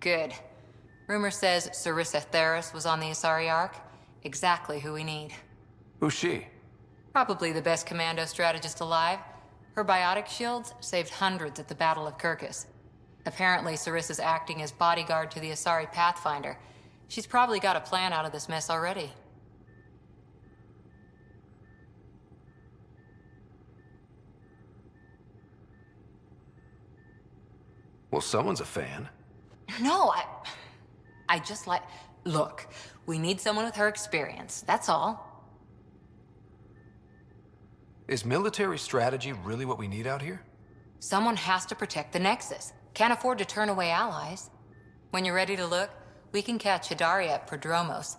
Good. Rumor says Sarissa Theris was on the Asari Ark. Exactly who we need. Who's she? Probably the best commando strategist alive. Her biotic shields saved hundreds at the Battle of Kirkus. Apparently, Sarissa's acting as bodyguard to the Asari Pathfinder. She's probably got a plan out of this mess already. Well, someone's a fan. No, I just like... Look, we need someone with her experience, that's all. Is military strategy really what we need out here? Someone has to protect the Nexus. Can't afford to turn away allies. When you're ready to look, we can catch Hidari at Prodromos.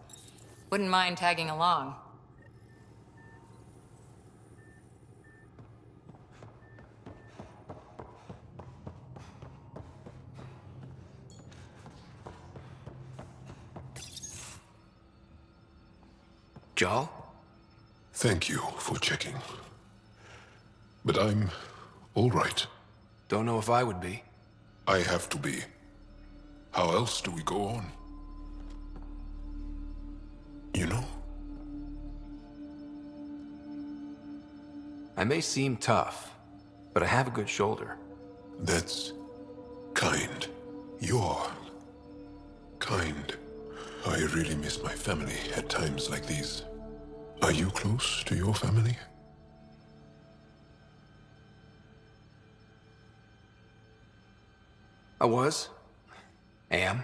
Wouldn't mind tagging along. Jal? Thank you for checking. But I'm all right. Don't know if I would be. I have to be. How else do we go on? You know? I may seem tough, but I have a good shoulder. That's kind. You're kind. I really miss my family at times like these. Are you close to your family? I was. Am.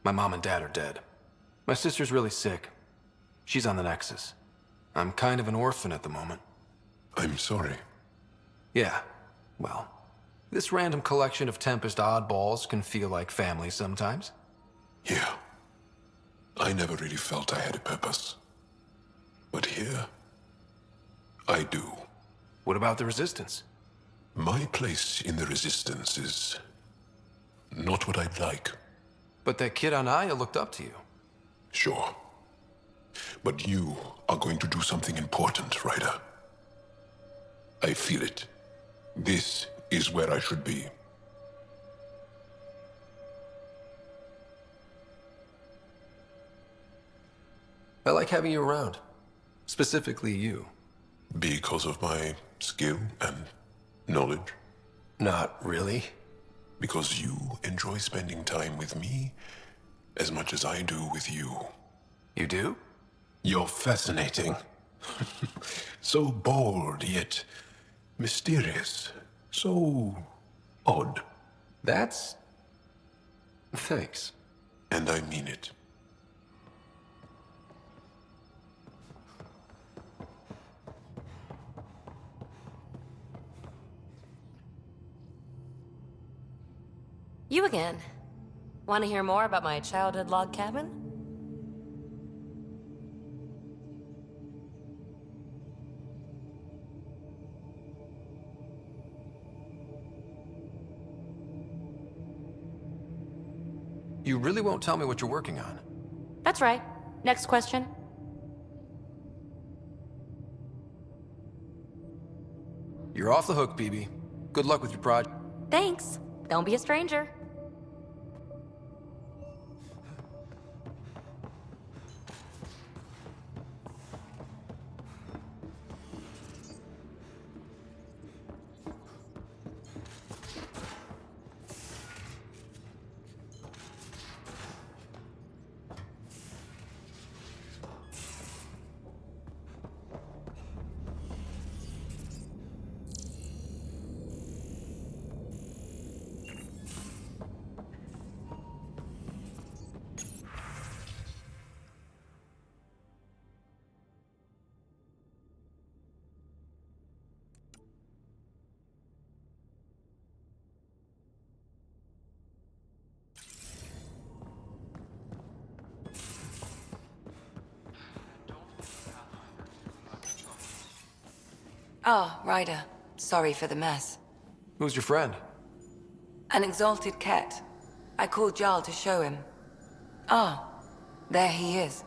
My mom and dad are dead. My sister's really sick. She's on the Nexus. I'm kind of an orphan at the moment. I'm sorry. Yeah, well, this random collection of Tempest oddballs can feel like family sometimes. Yeah. I never really felt I had a purpose. But here, I do. What about the Resistance? My place in the Resistance is not what I'd like. But that kid on Aya looked up to you. Sure. But you are going to do something important, Ryder. I feel it. This is where I should be. I like having you around. Specifically you. Because of my skill and knowledge? Not really. Because you enjoy spending time with me as much as I do with you. You do? You're fascinating. So bold, yet mysterious. So odd. That's... Thanks. And I mean it. You again. Want to hear more about my childhood log cabin? You really won't tell me what you're working on? That's right. Next question. You're off the hook, BB. Good luck with your project. Thanks. Don't be a stranger. Ah, Ryder. Sorry for the mess. Who's your friend? An exalted cat. I called Jarl to show him. Ah, there he is.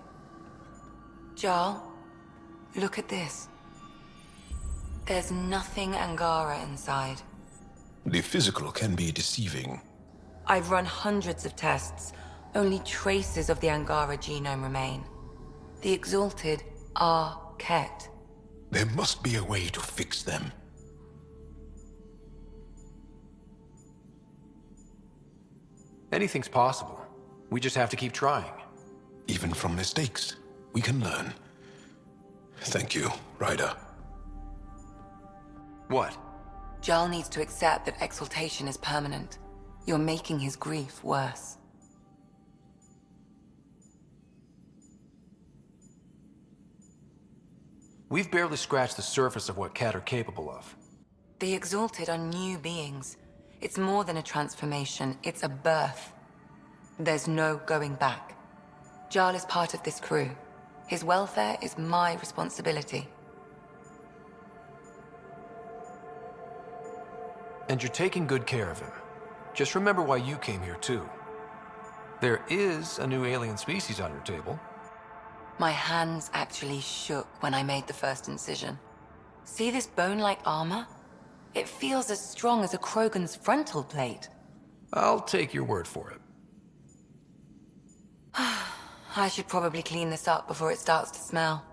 Jarl, look at this. There's nothing Angara inside. The physical can be deceiving. I've run hundreds of tests. Only traces of the Angara genome remain. The Exalted are Ket. There must be a way to fix them. Anything's possible. We just have to keep trying. Even from mistakes, we can learn. Thank you, Ryder. What? Jarl needs to accept that exaltation is permanent. You're making his grief worse. We've barely scratched the surface of what Cat are capable of. The Exalted are new beings. It's more than a transformation, it's a birth. There's no going back. Jarl is part of this crew. His welfare is my responsibility. And you're taking good care of him. Just remember why you came here, too. There is a new alien species on your table. My hands actually shook when I made the first incision. See this bone-like armor? It feels as strong as a Krogan's frontal plate. I'll take your word for it. I should probably clean this up before it starts to smell.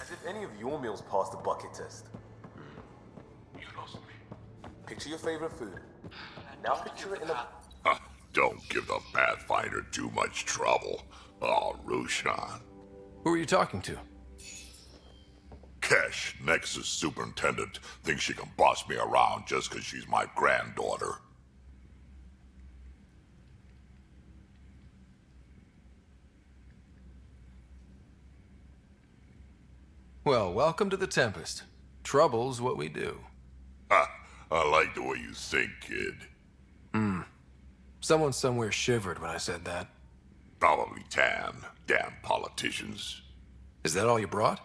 As if any of your meals passed the bucket test. You lost me. Picture your favorite food. Now picture it in a... Don't give the Pathfinder too much trouble. Oh, Rushan. Who are you talking to? Kesh, Nexus Superintendent, thinks she can boss me around just because she's my granddaughter. Well, welcome to the Tempest. Trouble's what we do. Ha! I like the way you think, kid. Someone somewhere shivered when I said that. Probably Tan. Damn politicians. Is that all you brought?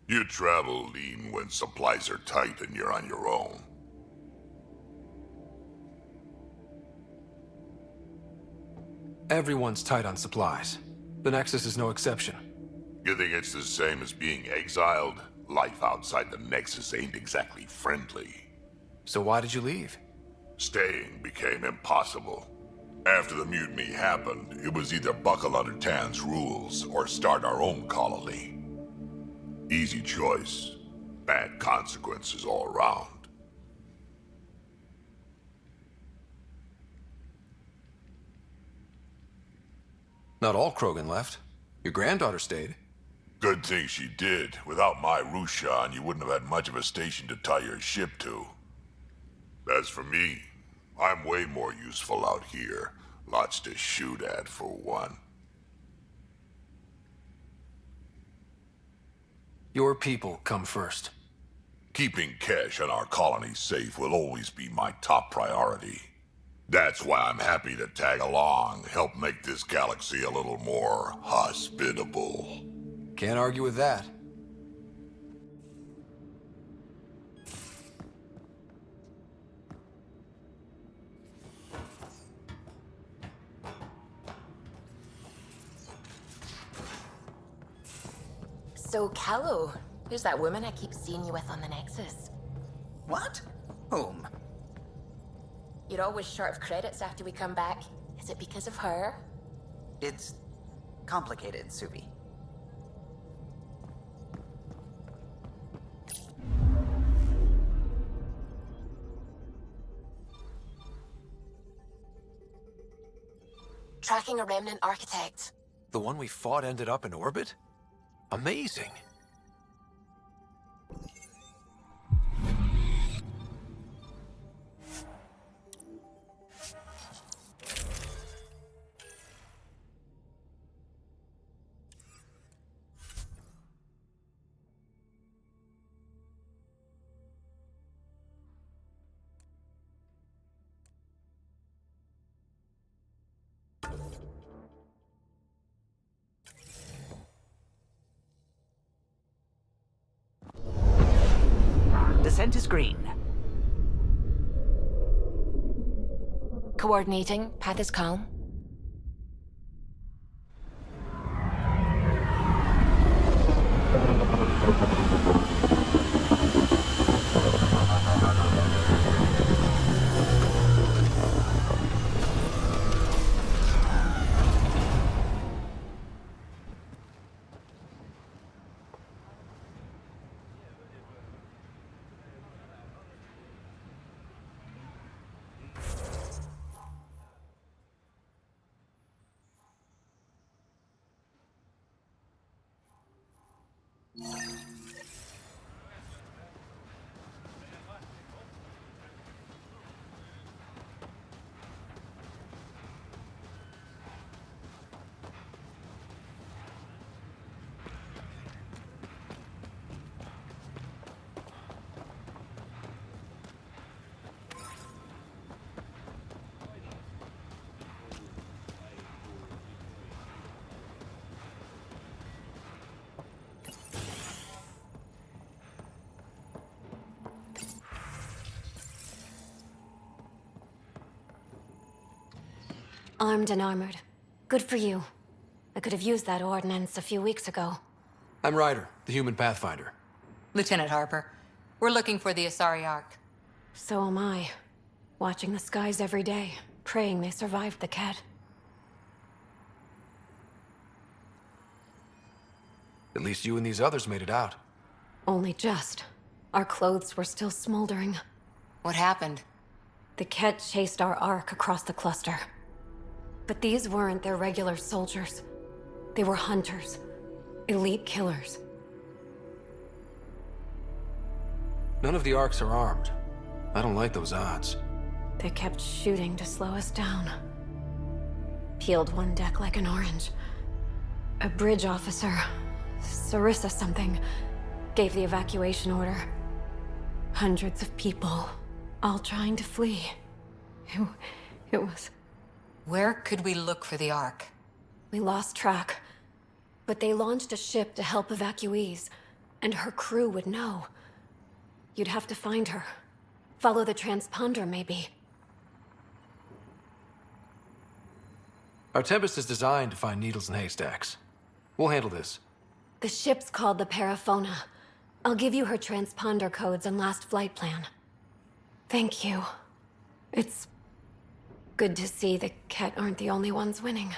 You travel lean when supplies are tight and you're on your own. Everyone's tight on supplies. The Nexus is no exception. You think it's the same as being exiled? Life outside the Nexus ain't exactly friendly. So why did you leave? Staying became impossible. After the mutiny happened, it was either buckle under Tan's rules or start our own colony. Easy choice. Bad consequences all around. Not all Krogan left. Your granddaughter stayed. Good thing she did. Without my Rushan, you wouldn't have had much of a station to tie your ship to. As for me, I'm way more useful out here. Lots to shoot at, for one. Your people come first. Keeping Kesh and our colony safe will always be my top priority. That's why I'm happy to tag along, help make this galaxy a little more hospitable. Can't argue with that. So, Callow, who's that woman I keep seeing you with on the Nexus? What? Whom? You're always short of credits after we come back. Is it because of her? It's complicated, Suvi. Tracking a remnant architect. The one we fought ended up in orbit? Amazing. Descent is green. Coordinating. Path is calm. Armed and armored. Good for you. I could have used that ordnance a few weeks ago. I'm Ryder, the human pathfinder. Lieutenant Harper, we're looking for the Asari Ark. So am I. Watching the skies every day, praying they survived the Ket. At least you and these others made it out. Only just. Our clothes were still smoldering. What happened? The Ket chased our Ark across the cluster. But these weren't their regular soldiers. They were hunters. Elite killers. None of the Arks are armed. I don't like those odds. They kept shooting to slow us down. Peeled one deck like an orange. A bridge officer, Sarissa something, gave the evacuation order. Hundreds of people, all trying to flee. It was... Where could we look for the Ark? We lost track. But they launched a ship to help evacuees, and her crew would know. You'd have to find her. Follow the transponder, maybe. Our Tempest is designed to find needles in haystacks. We'll handle this. The ship's called the Paraphona. I'll give you her transponder codes and last flight plan. Thank you. It's good to see the Ket aren't the only ones winning.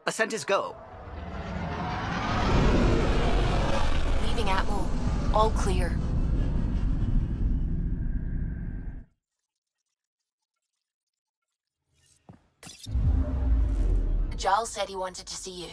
Ascent is go. Leaving Atmo. All clear. Giles said he wanted to see you.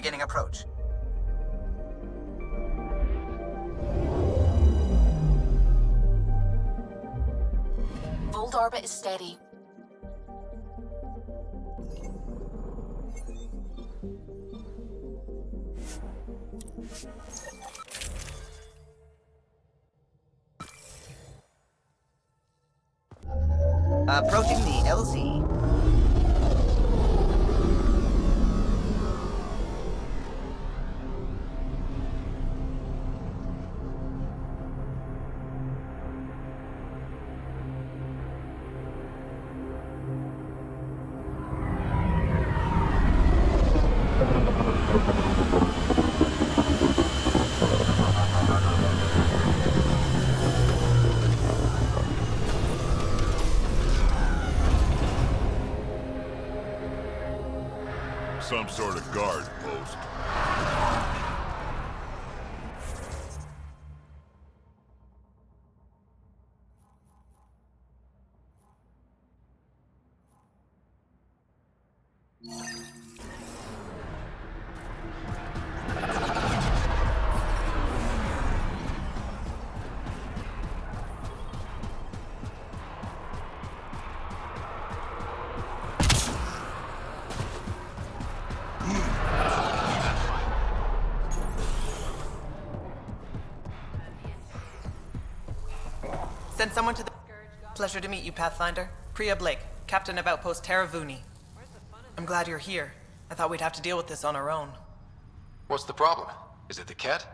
Beginning approach. Old orbit is steady. Approaching the LZ. Some sort of guard post. Send someone to the... Pleasure to meet you, Pathfinder. Priya Blake, Captain of Outpost Taravuni. I'm glad you're here. I thought we'd have to deal with this on our own. What's the problem? Is it the Ket?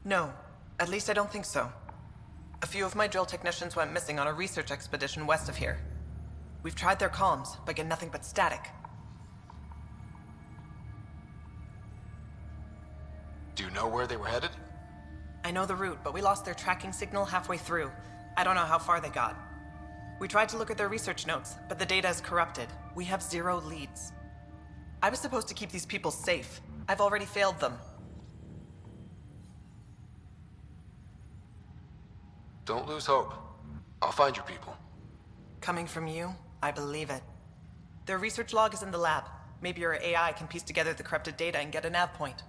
No. At least I don't think so. A few of my drill technicians went missing on a research expedition west of here. We've tried their comms, but get nothing but static. Do you know where they were headed? I know the route, but we lost their tracking signal halfway through. I don't know how far they got. We tried to look at their research notes, but the data is corrupted. We have 0 leads. I was supposed to keep these people safe. I've already failed them. Don't lose hope. I'll find your people. Coming from you, I believe it. Their research log is in the lab. Maybe your AI can piece together the corrupted data and get a nav point.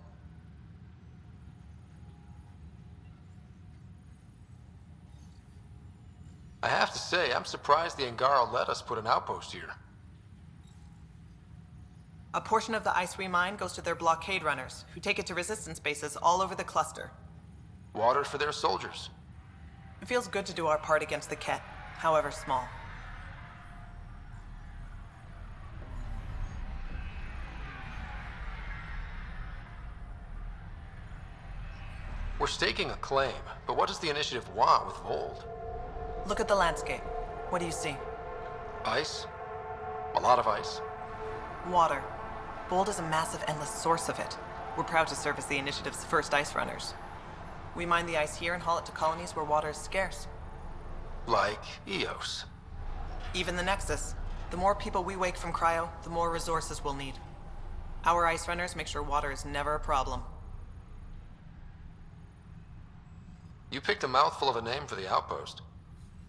I have to say, I'm surprised the Angara let us put an outpost here. A portion of the ice we mine goes to their blockade runners, who take it to resistance bases all over the cluster. Water for their soldiers. It feels good to do our part against the Ket, however small. We're staking a claim, but what does the initiative want with Vold? Look at the landscape. What do you see? Ice? A lot of ice. Water. Bold is a massive, endless source of it. We're proud to serve as the initiative's first ice runners. We mine the ice here and haul it to colonies where water is scarce. Like Eos. Even the Nexus. The more people we wake from cryo, the more resources we'll need. Our ice runners make sure water is never a problem. You picked a mouthful of a name for the outpost.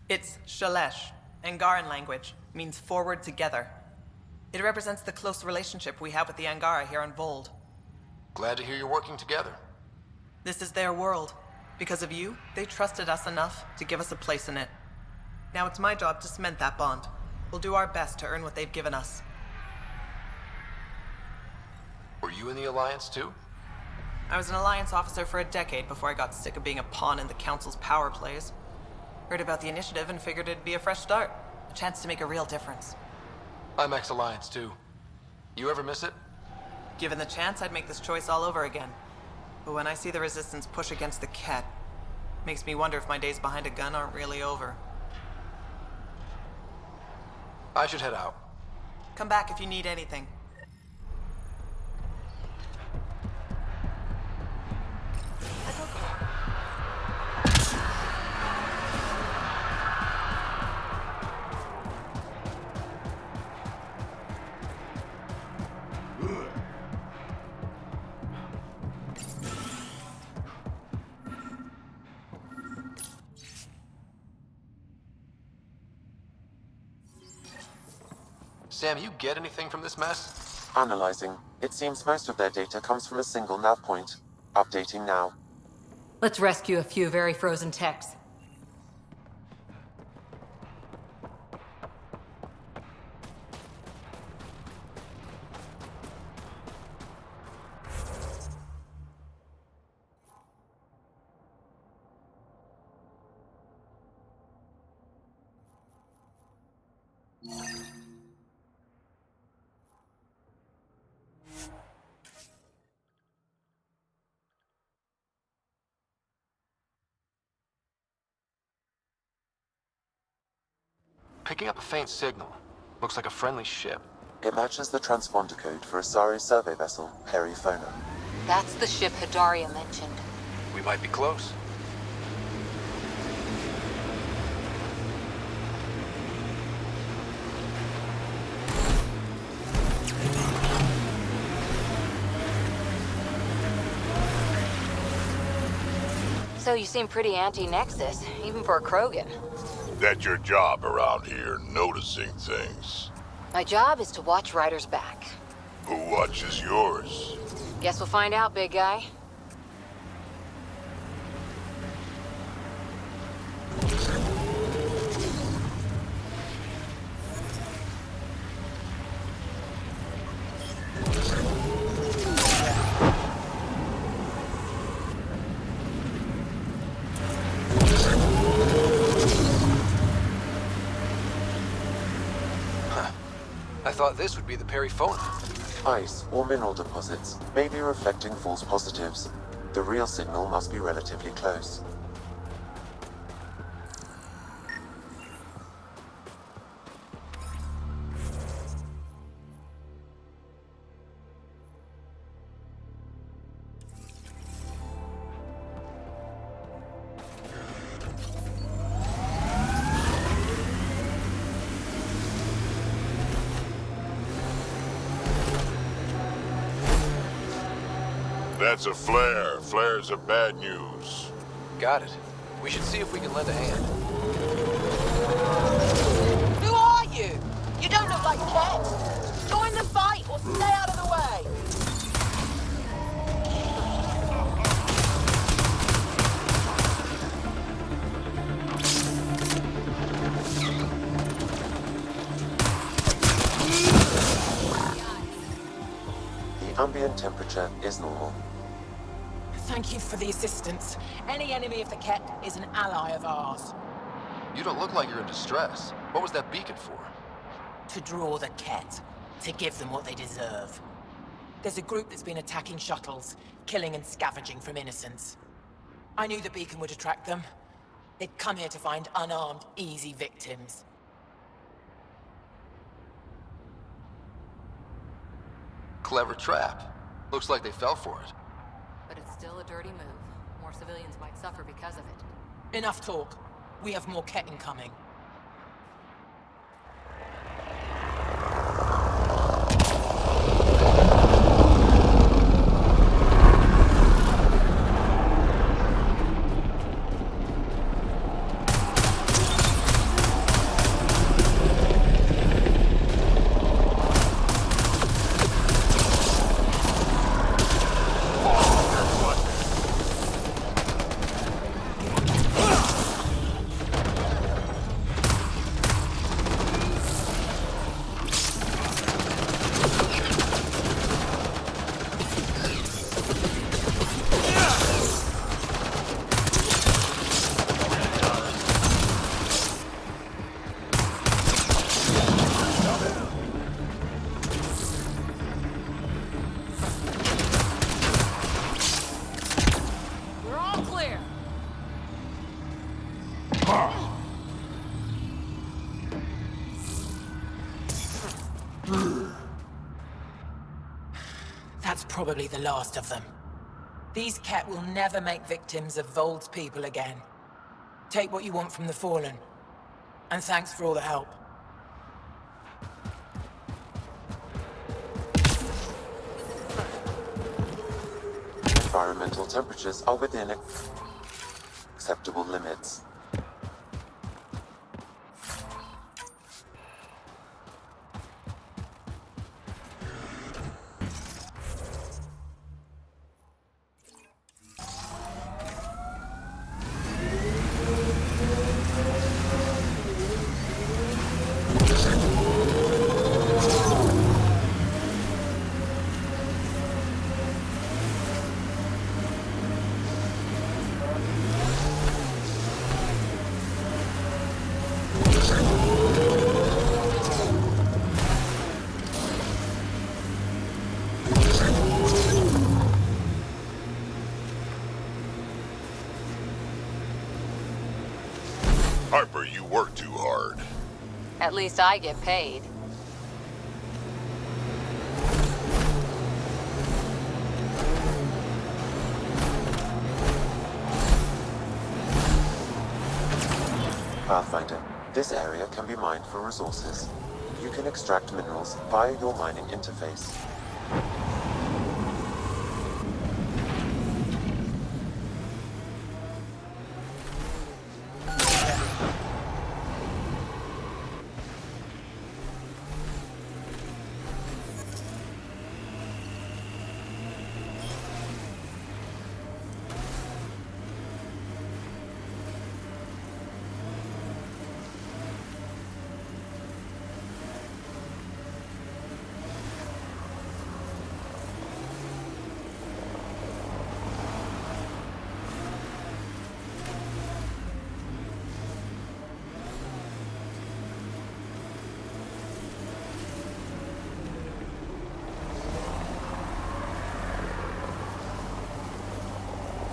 It's Shalesh. Angaran language. Means forward together. It represents the close relationship we have with the Angara here on Vold. Glad to hear you're working together. This is their world. Because of you, they trusted us enough to give us a place in it. Now it's my job to cement that bond. We'll do our best to earn what they've given us. Were you in the Alliance too? I was an Alliance officer for a decade before I got sick of being a pawn in the Council's power plays. Heard about the initiative and figured it'd be a fresh start. A chance to make a real difference. I'm ex-Alliance too. You ever miss it? Given the chance, I'd make this choice all over again. But when I see the Resistance push against the Ket, makes me wonder if my days behind a gun aren't really over. I should head out. Come back if you need anything. Sam, you get anything from this mess? Analyzing. It seems most of their data comes from a single nav point. Updating now. Let's rescue a few very frozen techs. Picking up a faint signal. Looks like a friendly ship. It matches the transponder code for Asari survey vessel, Perifona. That's the ship Hidaria mentioned. We might be close. So you seem pretty anti-Nexus, even for a Krogan. That's your job around here, noticing things. My job is to watch Ryder's back. Who watches yours? Guess we'll find out, big guy. I thought this would be the Perifona. Ice or mineral deposits may be reflecting false positives. The real signal must be relatively close. That's a flare. Flares are bad news. Got it. We should see if we can lend a hand. Who are you? You don't look like Ket. Join the fight or stay out of the way. The ambient temperature is normal. Thank you for the assistance. Any enemy of the Ket is an ally of ours. You don't look like you're in distress. What was that beacon for? To draw the Ket. To give them what they deserve. There's a group that's been attacking shuttles, killing and scavenging from innocents. I knew the beacon would attract them. They'd come here to find unarmed, easy victims. Clever trap. Looks like they fell for it. But it's still a dirty move. More civilians might suffer because of it. Enough talk. We have more Ket incoming. That's probably the last of them. These Ket will never make victims of Vold's people again. Take what you want from the Fallen. And thanks for all the help. Environmental temperatures are within acceptable limits. At least I get paid. Pathfinder, this area can be mined for resources. You can extract minerals via your mining interface.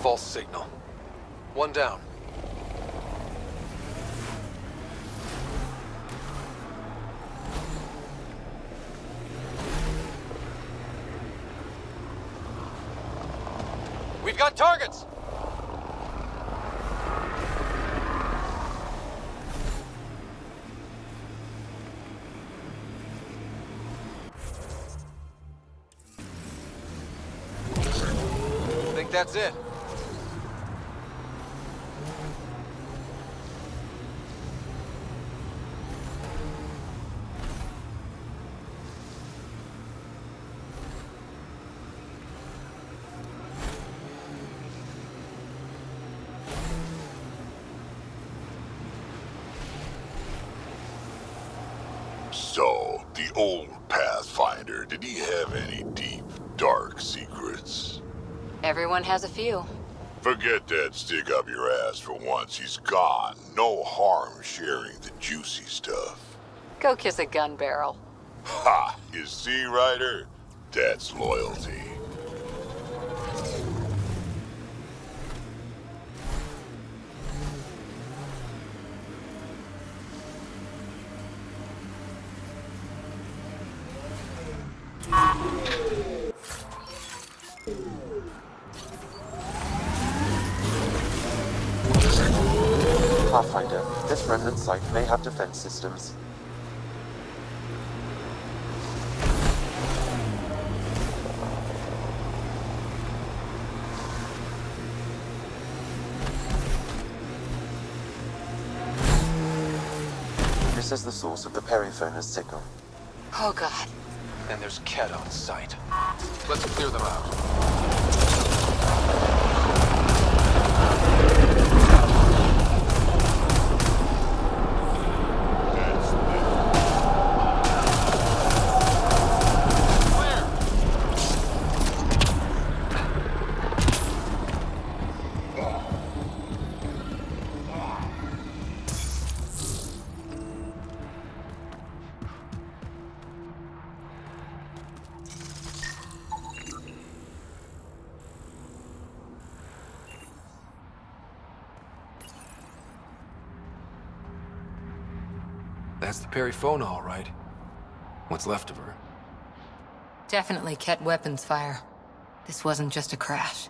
False signal. One down. We've got targets! Think that's it. So, the old Pathfinder, did he have any deep, dark secrets? Everyone has a few. Forget that stick up your ass for once. He's gone. No harm sharing the juicy stuff. Go kiss a gun barrel. Ha! You see, Ryder? That's loyalty. Pathfinder, this remnant site may have defense systems. This is the source of the periphone's signal. Oh god. And there's Ket on site. Let's clear them out. That's the Perifona, all right. What's left of her? Definitely Ket weapons fire. This wasn't just a crash.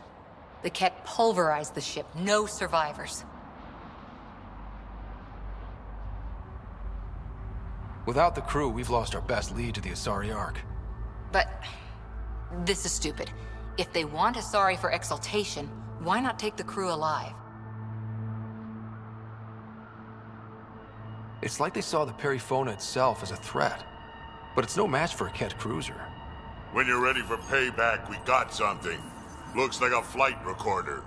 The Ket pulverized the ship. No survivors. Without the crew, we've lost our best lead to the Asari Ark. But this is stupid. If they want Asari for exaltation, why not take the crew alive? It's like they saw the Perifona itself as a threat. But it's no match for a Ket cruiser. When you're ready for payback, we got something. Looks like a flight recorder.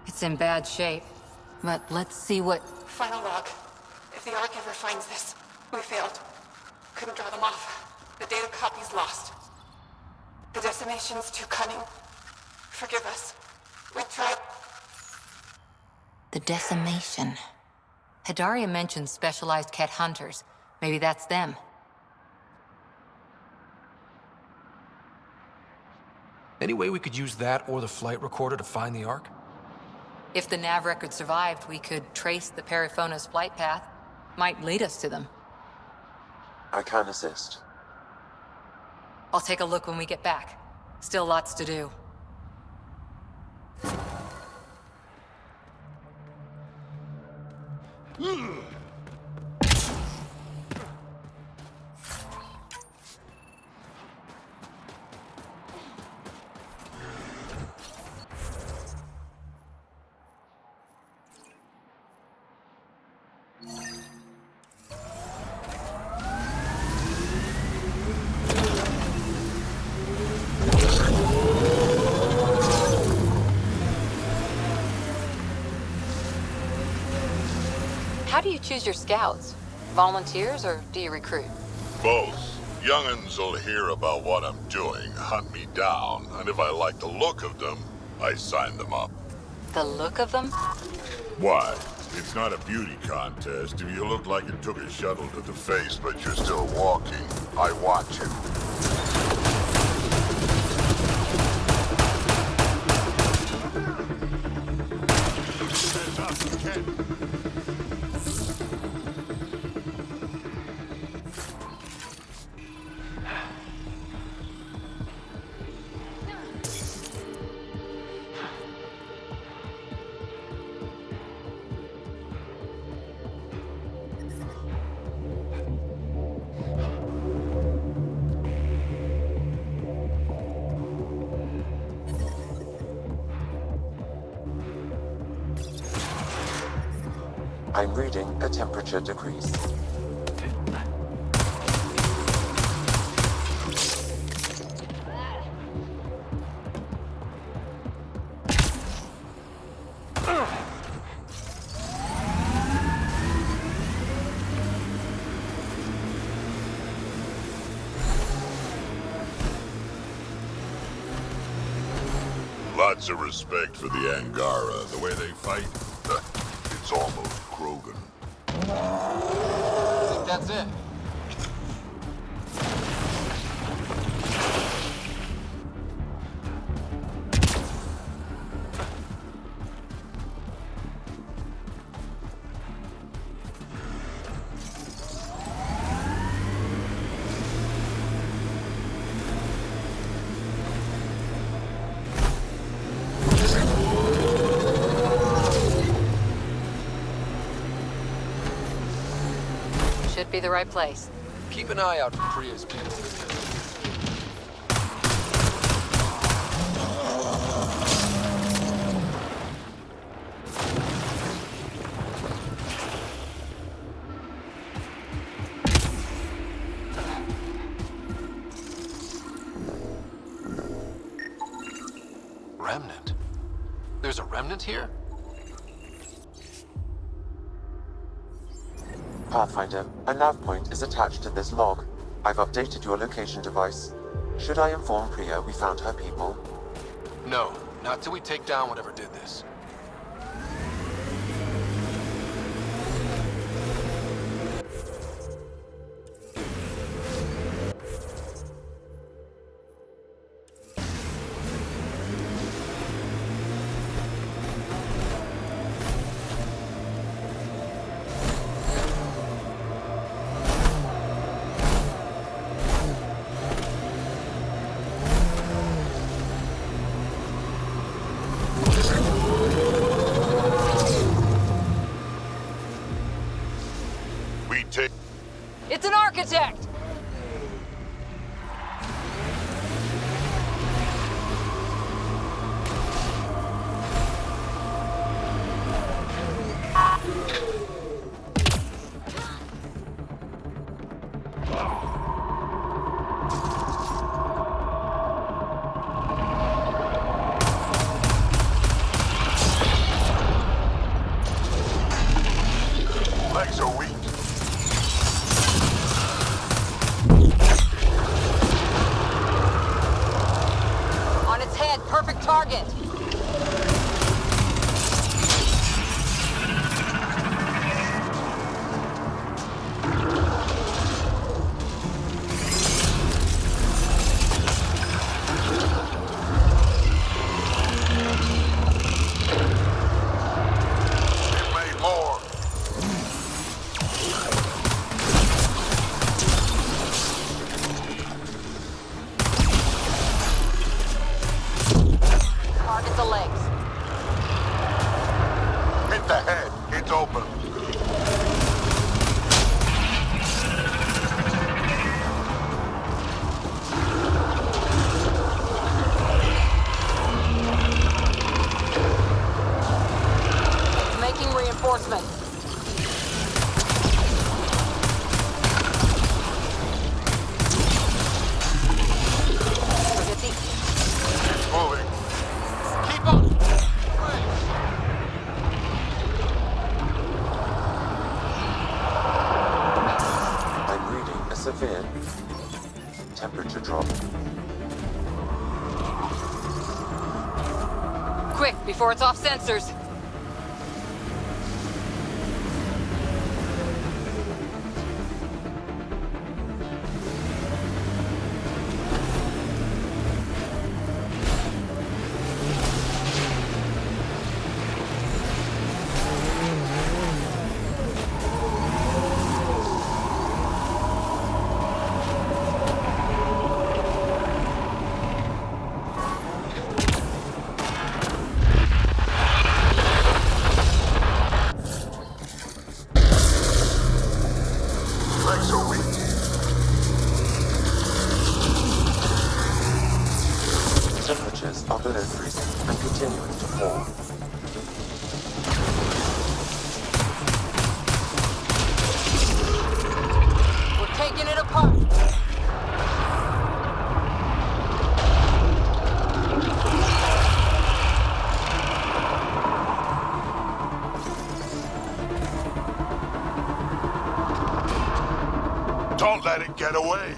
It's in bad shape. But let's see what... Final log. If the Ark ever finds this, we failed. Couldn't draw them off. The data copy's lost. The decimation's too cunning. Forgive us. We tried... The decimation. Hidaria mentioned specialized Ket hunters. Maybe that's them. Any way we could use that or the flight recorder to find the Ark? If the nav record survived, we could trace the Perifona's flight path. Might lead us to them. I can assist. I'll take a look when we get back. Still lots to do. How do you choose your scouts? Volunteers, or do you recruit? Both. Young'uns will hear about what I'm doing, hunt me down, and if I like the look of them, I sign them up. The look of them? Why? It's not a beauty contest. If you look like you took a shuttle to the face, but you're still walking, I watch you. I'm reading a temperature decrease. Lots of respect for the Angara. The way they fight, it's almost Krogan. I think that's it. Should be the right place. Keep an eye out for Priya's people. Remnant? There's a remnant here? Pathfinder, a nav point is attached to this log. I've updated your location device. Should I inform Priya we found her people? No, not till we take down whatever did this. It's an architect! Legs are weak. On its head, perfect target. the legs. Hit the head. It's open. Making reinforcement. Forget the... It's moving. Keep up! I'm reading a severe temperature drop. Quick, before it's off sensors. Legs are weak. Temperatures are below freezing and continuing to fall. We're taking it apart. Don't let it get away.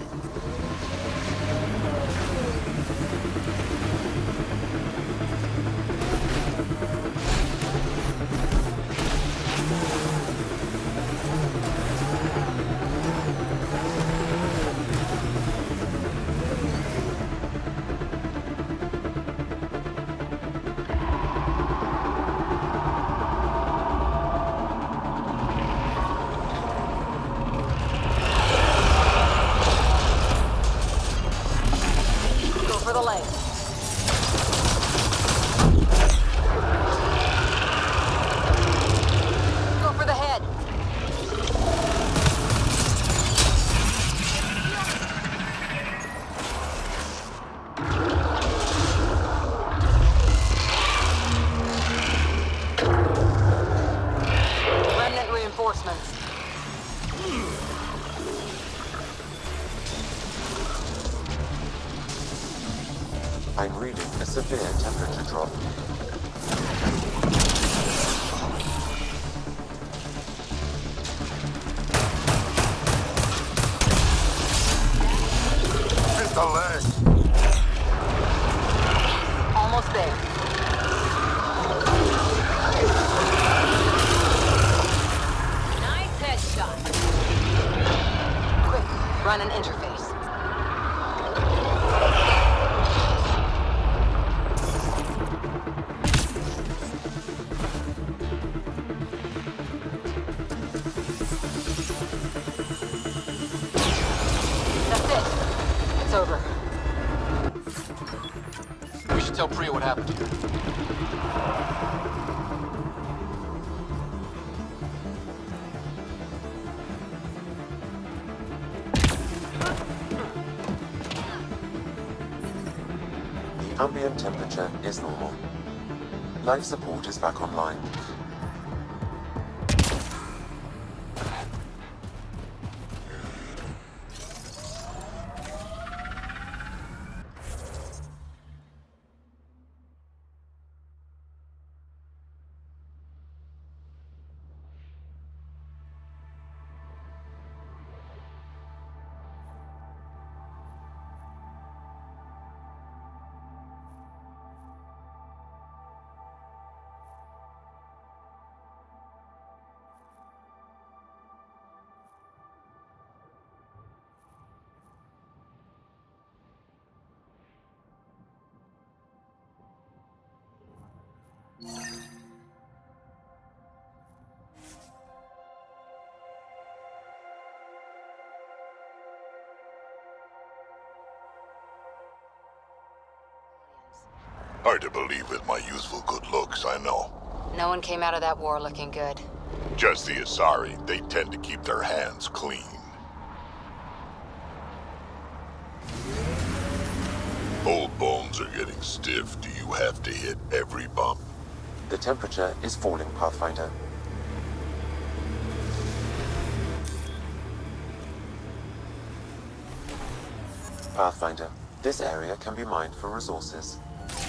Go for the legs. Go for the head. Remnant reinforcements. I'm reading a severe temperature drop. Hit the leg. Almost there. Nice headshot. Quick, run an interface. That's it. It's over. We should tell Priya what happened here. The ambient temperature is normal. Life support is back online. Hard to believe with my youthful good looks, I know. No one came out of that war looking good. Just the Asari, they tend to keep their hands clean. Old bones are getting stiff. Do you have to hit every bump? The temperature is falling, Pathfinder. Pathfinder, this area can be mined for resources.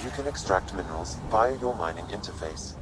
You can extract minerals via your mining interface.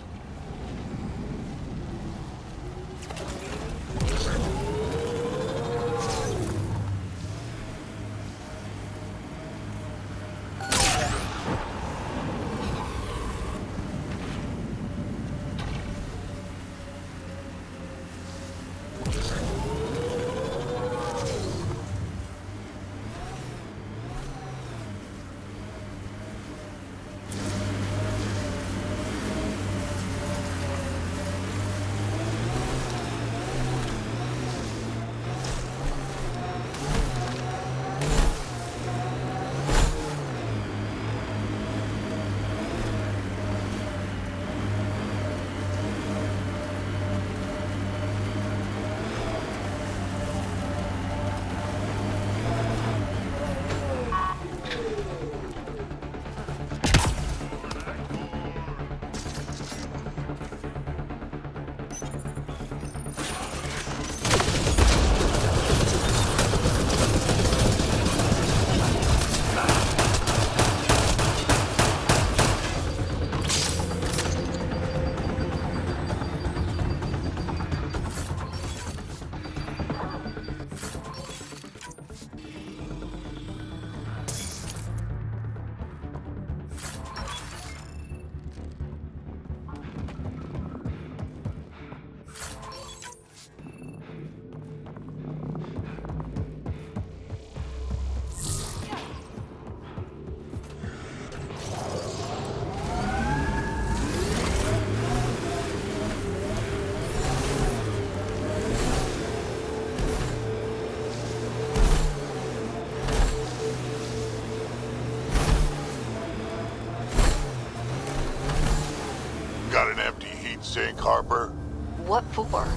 Got an empty heat sink, Harper? What for?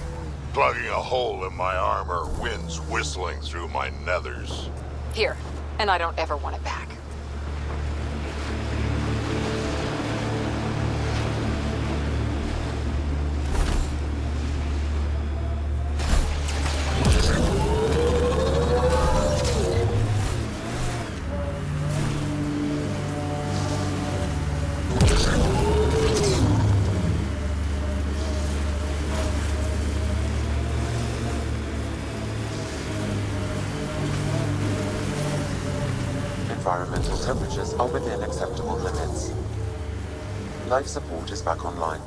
Plugging a hole in my armor, winds whistling through my nethers. Here, and I don't ever want it back. Environmental temperatures are within acceptable limits. Life support is back online.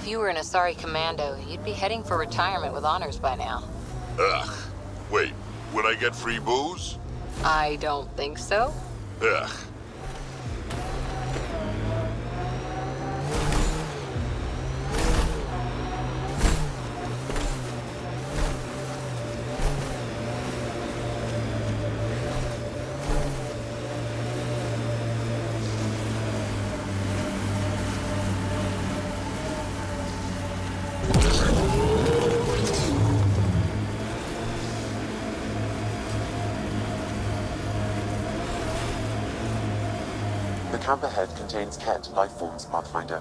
If you were an Asari commando, you'd be heading for retirement with honors by now. Ugh. Wait, would I get free booze? I don't think so. Ugh. camp ahead contains Ket life forms, Pathfinder.